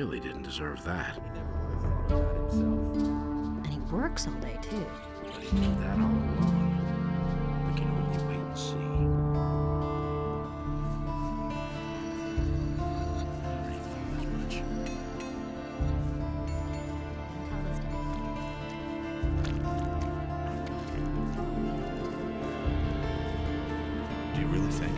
really didn't deserve that. And he works all day, too. But he did that all along. We can only wait and see. Already thought as much. Do you really think?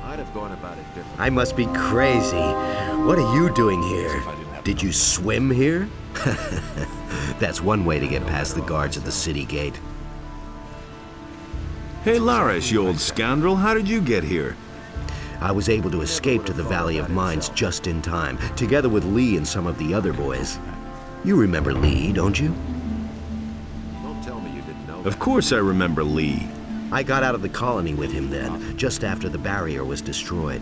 I'd have gone about it differently. I must be crazy. What are you doing here? Did you swim here? That's one way to get past the guards at the city gate. Hey, Larish, you old scoundrel, how did you get here? I was able to escape to the Valley of Mines just in time, together with Lee and some of the other boys. You remember Lee, don't you? Don't tell me you didn't know. Of course I remember Lee. I got out of the colony with him then, just after the barrier was destroyed.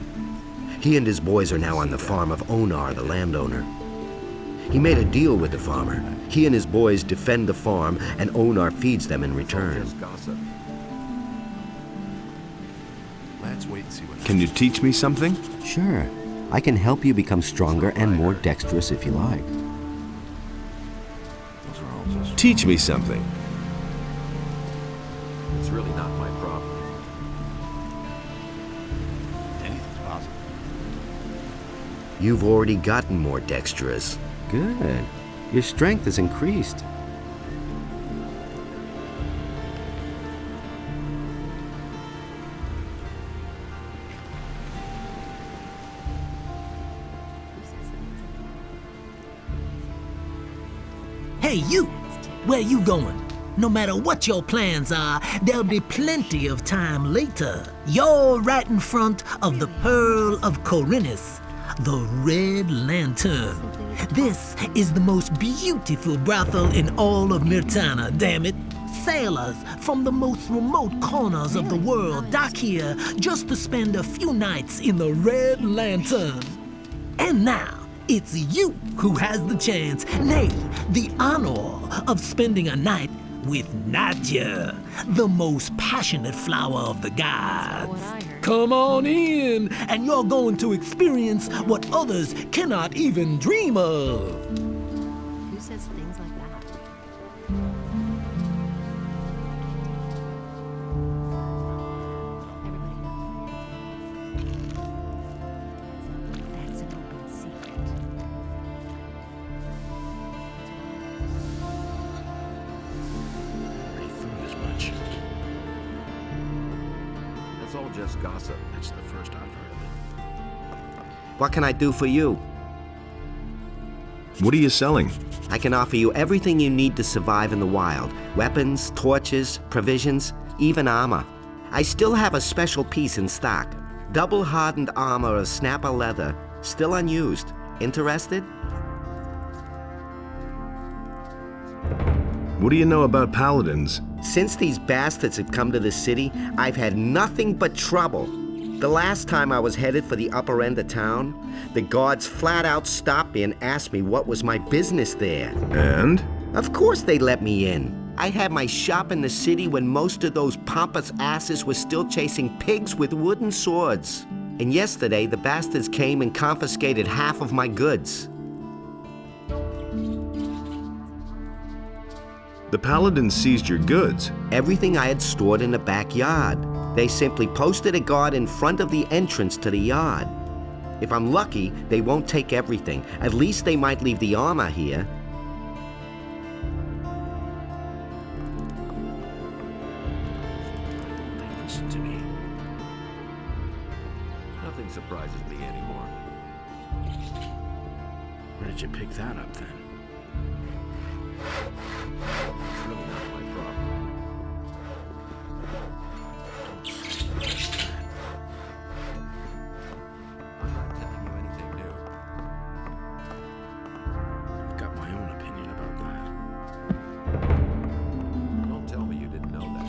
He and his boys are now on the farm of Onar, the landowner. He made a deal with the farmer. He and his boys defend the farm, and Onar feeds them in return. Just gossip. Let's wait and see what Can you teach me something? Sure. I can help you become stronger and more dexterous if you like. those are all just... Teach me something. It's really not my problem. Anything's possible. You've already gotten more dexterous. Good. Your strength has increased. Hey, you! Where you going? No matter what your plans are, there'll be plenty of time later. You're right in front of the Pearl of Corinus, the Red Lantern. This is the most beautiful brothel in all of Myrtana, damn it. Sailors from the most remote corners of the world dock here just to spend a few nights in the Red Lantern. And now, it's you who has the chance, nay, the honor of spending a night with Nadja, the most passionate flower of the gods. Come on in, and you're going to experience what others cannot even dream of. Who says things like that? Everybody knows. That's an open secret. Already thought as much. That's all just gossip. That's the first I've heard of it. What can I do for you? What are you selling? I can offer you everything you need to survive in the wild. Weapons, torches, provisions, even armor. I still have a special piece in stock. Double hardened armor of snapper leather, still unused. Interested? What do you know about paladins? Since these bastards have come to the city, I've had nothing but trouble. The last time I was headed for the upper end of town, the guards flat out stopped me and asked me what was my business there. And? Of course they let me in. I had my shop in the city when most of those pompous asses were still chasing pigs with wooden swords. And yesterday, the bastards came and confiscated half of my goods. The paladins seized your goods. Everything I had stored in the backyard. They simply posted a guard in front of the entrance to the yard. If I'm lucky, they won't take everything. At least they might leave the armor here. They listen to me. Nothing surprises me anymore. Where did you pick that up then? It's really not my problem. I'm not telling you anything new. I've got my own opinion about that. Don't tell me you didn't know that.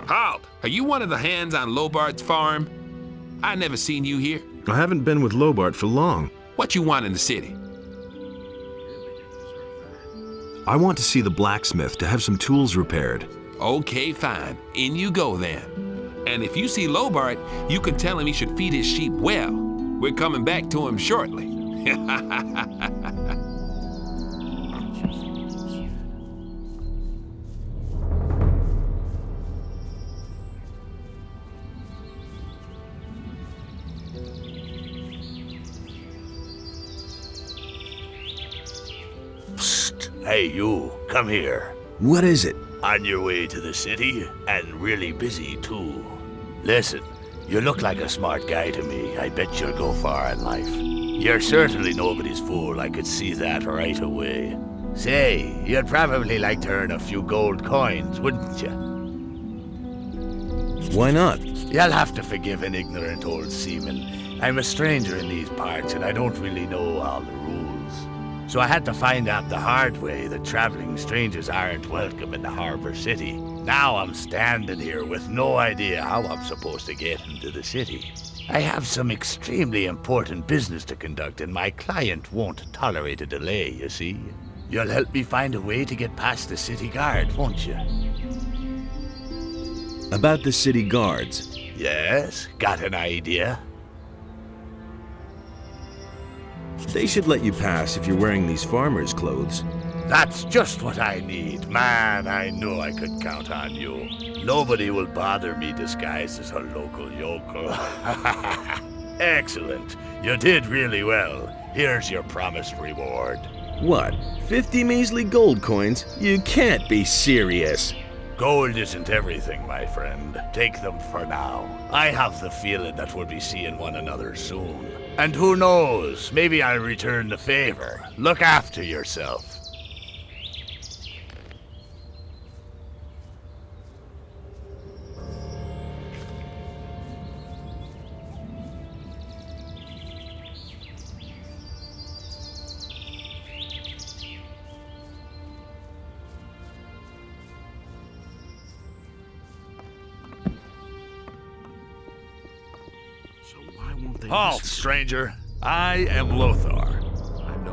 Halt! Are you one of the hands on Lobart's farm? I never seen you here. I haven't been with Lobart for long. What you want in the city? I want to see the blacksmith to have some tools repaired. Okay, fine. In you go then. And if you see Lobart, you can tell him he should feed his sheep well. We're coming back to him shortly. Hey, you, come here. What is it? On your way to the city, and really busy, too. Listen, you look like a smart guy to me. I bet you'll go far in life. You're certainly nobody's fool, I could see that right away. Say, you'd probably like to earn a few gold coins, wouldn't you? Why not? You'll have to forgive an ignorant old seaman. I'm a stranger in these parts, and I don't really know all the rules. So I had to find out the hard way that traveling strangers aren't welcome in the harbor city. Now I'm standing here with no idea how I'm supposed to get into the city. I have some extremely important business to conduct, and my client won't tolerate a delay, you see. You'll help me find a way to get past the city guard, won't you? About the city guards. Yes, got an idea? They should let you pass if you're wearing these farmers' clothes. That's just what I need. Man, I knew I could count on you. Nobody will bother me disguised as a local yokel. Excellent. You did really well. Here's your promised reward. What? 50 measly gold coins? You can't be serious. Gold isn't everything, my friend. Take them for now. I have the feeling that we'll be seeing one another soon. And who knows, maybe I'll return the favor. Look after yourself. Halt, stranger. I am Lothar,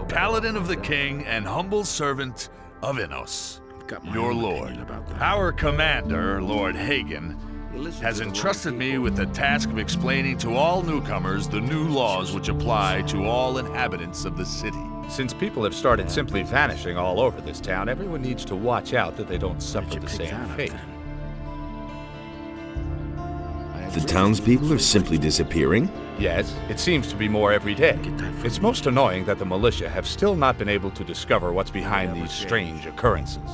paladin of the king and humble servant of Innos, your lord. Our commander, Lord Hagen, has entrusted me with the task of explaining to all newcomers the new laws which apply to all inhabitants of the city. Since people have started simply vanishing all over this town, everyone needs to watch out that they don't suffer the same fate. The townspeople are simply disappearing? Yes, it seems to be more every day. It's most annoying that the militia have still not been able to discover what's behind these strange occurrences.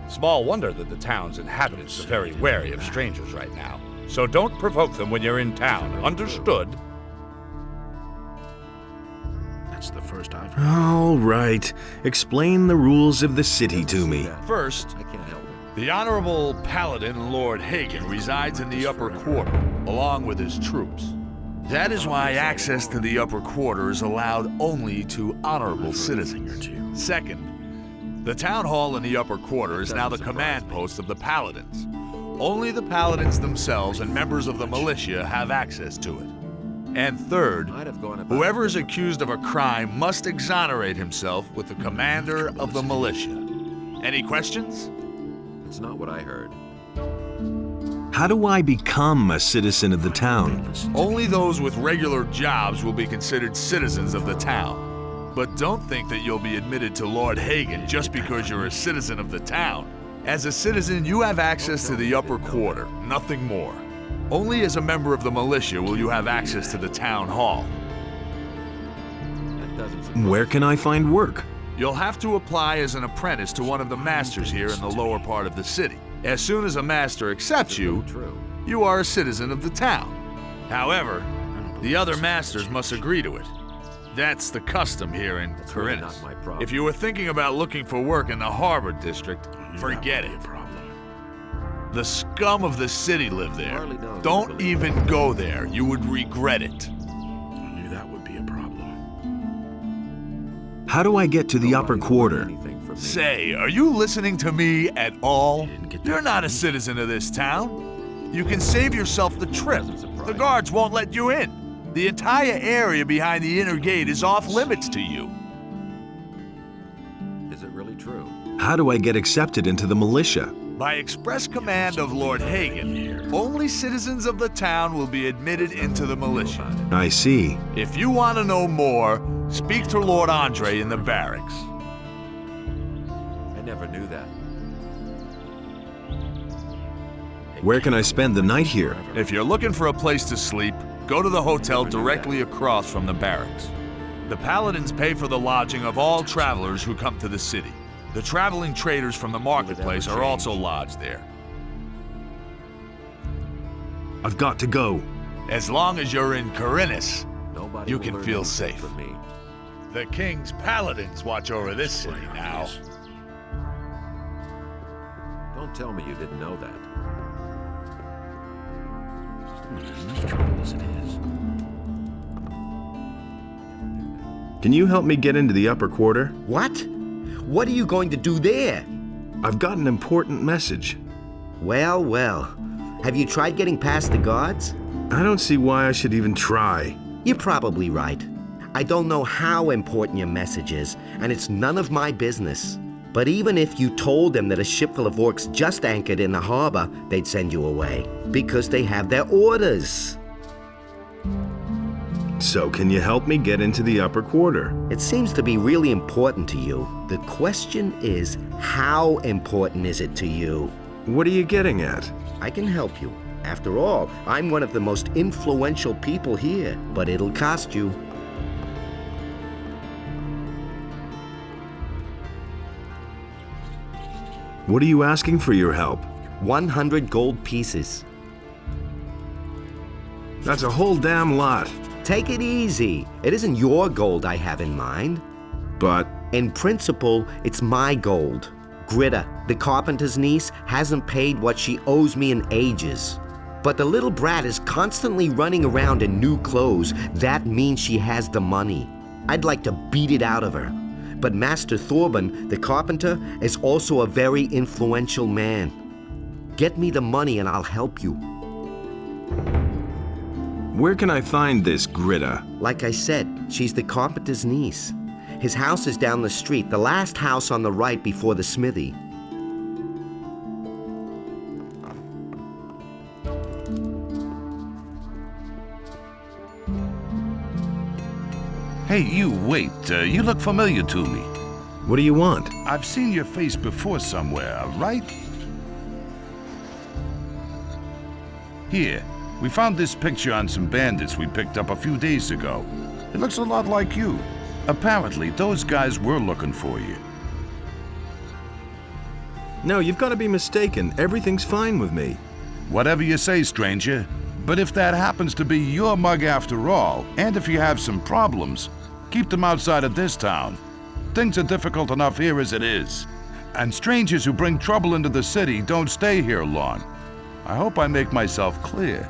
Small wonder that the town's inhabitants are very wary of strangers right now. So don't provoke them when you're in town, understood? That's the first I've heard. All right. Explain the rules of the city to me. First, I can't help it. the Honorable Paladin Lord Hagen resides in the Upper Quarter, along with his troops. That is why access to the Upper Quarter is allowed only to honorable citizens. Second, the town hall in the Upper Quarter is now the command post of the Paladins. Only the Paladins themselves and members of the militia have access to it. And third, whoever is accused of a crime must exonerate himself with the commander of the militia. Any questions? It's not what I heard. How do I become a citizen of the town? Only those with regular jobs will be considered citizens of the town. But don't think that you'll be admitted to Lord Hagen just because you're a citizen of the town. As a citizen, you have access to the Upper Quarter, nothing more. Only as a member of the militia will you have access to the town hall. Where can I find work? You'll have to apply as an apprentice to one of the masters here in the lower part of the city. As soon as a master accepts you, you are a citizen of the town. However, the other masters must agree to it. That's the custom here in Corinthus. If you were thinking about looking for work in the Harbor District, forget it. The scum of the city live there. Don't even go there. You would regret it. I knew that would be a problem. How do I get to the Upper Quarter? Say, are you listening to me at all? You're not a citizen of this town. You can save yourself the trip. The guards won't let you in. The entire area behind the inner gate is off limits to you. Is it really true? How do I get accepted into the militia? By express command of Lord Hagen, only citizens of the town will be admitted into the militia. I see. If you want to know more, speak to Lord Andre in the barracks. I never knew that. Where can I spend the night here? If you're looking for a place to sleep, go to the hotel directly across from the barracks. The paladins pay for the lodging of all travelers who come to the city. The traveling traders from the marketplace are also lodged there. I've got to go. As long as you're in Corinus, Nobody you will can learn feel anything safe. from me. The king's paladins watch over this city now. Don't tell me you didn't know that. Can you help me get into the upper quarter? What? What are you going to do there? I've got an important message. Well, well. Have you tried getting past the guards? I don't see why I should even try. You're probably right. I don't know how important your message is, and it's none of my business. But even if you told them that a ship full of orcs just anchored in the harbor, they'd send you away, because they have their orders. So can you help me get into the upper quarter? It seems to be really important to you. The question is, how important is it to you? What are you getting at? I can help you. After all, I'm one of the most influential people here, but it'll cost you. What are you asking for your help? 100 gold pieces. That's a whole damn lot. Take it easy. It isn't your gold I have in mind. But In principle, it's my gold. Gritta, the carpenter's niece, hasn't paid what she owes me in ages. But the little brat is constantly running around in new clothes. That means she has the money. I'd like to beat it out of her. But Master Thorben, the carpenter, is also a very influential man. Get me the money and I'll help you. where can I find this Gritta? Like I said, she's the carpenter's niece. His house is down the street, the last house on the right before the smithy. Hey, you, wait. You look familiar to me. What do you want? I've seen your face before somewhere, right? Here, we found this picture on some bandits we picked up a few days ago. It looks a lot like you. Apparently, those guys were looking for you. No, you've got to be mistaken. Everything's fine with me. Whatever you say, stranger. But if that happens to be your mug after all, and if you have some problems, keep them outside of this town. Things are difficult enough here as it is. And strangers who bring trouble into the city don't stay here long. I hope I make myself clear.